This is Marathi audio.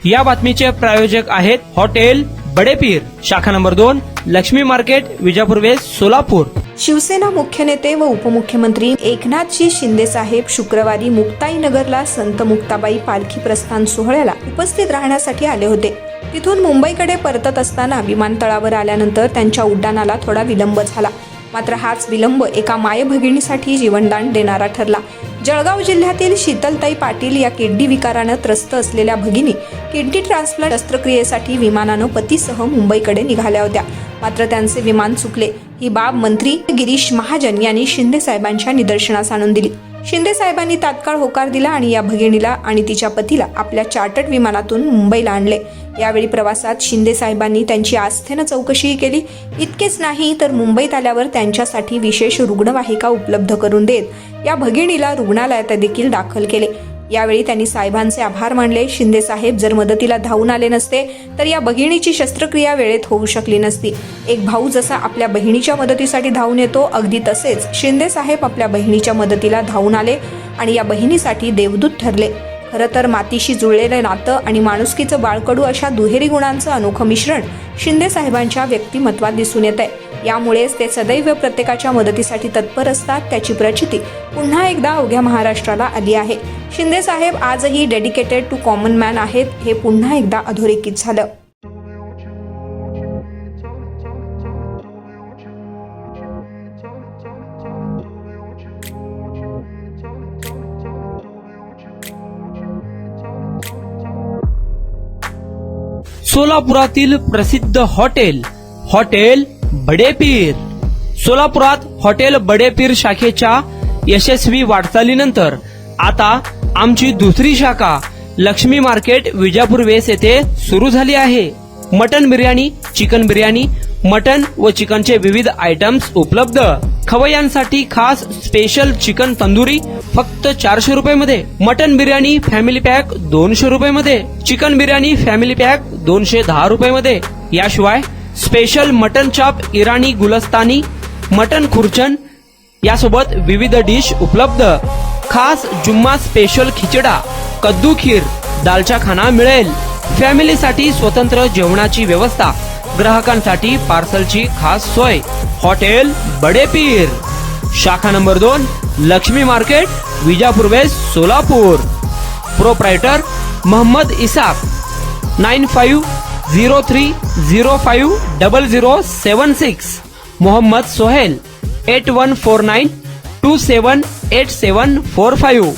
या बातमीचे प्रायोजक आहेत हॉटेल बडेपीर, शाखा number 2, Laxmi market, Vijapur west, Solapur. Shiv Sena मुख्य नेते व उपमुख्यमंत्री एकनाथजी शिंदे साहेब शुक्रवारी मुक्ताईनगरला संत मुक्ताबाई पालखी प्रस्थान सोहळ्याला उपस्थित राहण्यासाठी आले होते। तिथून मुंबईकडे परतत असताना विमानतळावर आल्यानंतर त्यांच्या उड्डाणाला थोडा विलंब झाला। मात्र हाच विलंब एका मायभगिनीसाठी जीवनदान देणारा ठरला। जळगाव जिल्ह्यातील शीतलताई पाटील या किडनी विकारानं त्रस्त असलेल्या भगिनी किडनी ट्रान्सप्लांट शस्त्रक्रियेसाठी विमानानं पतीसह मुंबईकडे निघाल्या होत्या। मात्र त्यांचे विमान चुकले। ही बाब मंत्री गिरीश महाजन यांनी शिंदे साहेबांच्या निदर्शनास आणून दिली। शिंदे साहेबांनी तात्काळ होकार दिला आणि या भगिनीला आणि तिच्या पतीला आपल्या चार्टर्ड विमानातून मुंबईला आणले। यावेळी प्रवासात शिंदे साहेबांनी त्यांची आस्थेनं चौकशीही केली। इतकेच नाही तर मुंबईत आल्यावर त्यांच्यासाठी विशेष रुग्णवाहिका उपलब्ध करून देत या भगिनीला रुग्णालयात देखील दाखल केले। यावेळी त्यांनी साहेबांचे आभार मानले। शिंदे साहेब जर मदतीला धावून आले नसते तर या भगिनीची शस्त्रक्रिया वेळेत होऊ शकली नसती। एक भाऊ जसा आपल्या बहिणीच्या मदतीसाठी धावून येतो, अगदी तसेच शिंदे साहेब आपल्या बहिणीच्या मदतीला धावून आले आणि या बहिणीसाठी देवदूत ठरले। खरं तर मातीशी जुळलेलं नातं आणि माणुसकीचं बाळकडू अशा दुहेरी गुणांचं अनोखं मिश्रण शिंदे साहेबांच्या व्यक्तिमत्वात दिसून येत आहे। यामुळेच ते सदैव प्रत्येकाच्या मदतीसाठी तत्पर असतात। त्याची प्रचिती पुन्हा एकदा अवघ्या महाराष्ट्राला आली आहे। शिंदे साहेब आजही डेडिकेटेड टू कॉमन मॅन आहेत, हे पुन्हा एकदा अधोरेखित झालं। सोलापुरातील प्रसिद्ध हॉटेल बडेपीर। सोलापुरात हॉटेल बडेपीर शाखेच्या यशस्वी वाटचालीनंतर आता आमची दुसरी शाखा लक्ष्मी मार्केट, विजापूर वेस्ट येथे सुरू झाली आहे। Mutton biryani, chicken biryani, mutton व चिकनचे विविध आयटम्स उपलब्ध। खवय्यांसाठी खास स्पेशल चिकन तंदुरी फक्त 400 रुपये मध्ये, मटन बिर्याणी फॅमिली पॅक 200 रुपये मध्ये, चिकन बिर्याणी फॅमिली पॅक 210 रुपये मध्ये। याशिवाय स्पेशल मटन चाप, इराणी गुलस्तानी, मटन खुर्चन यासोबत विविध डिश उपलब्ध। खास जुम्मा स्पेशल खिचडा, कद्दू खीर, दालचा खाना मिळेल। फॅमिलीसाठी स्वतंत्र जेवणाची व्यवस्था, ग्राहकांसाठी पार्सलची खास सोय। हॉटेल बडेपीर, शाखा number 2, Laxmi market, Vijapur west, Solapur. Proprietor Mohammed Isaq, 9503050076। Mohammed Sohail, 8149278745।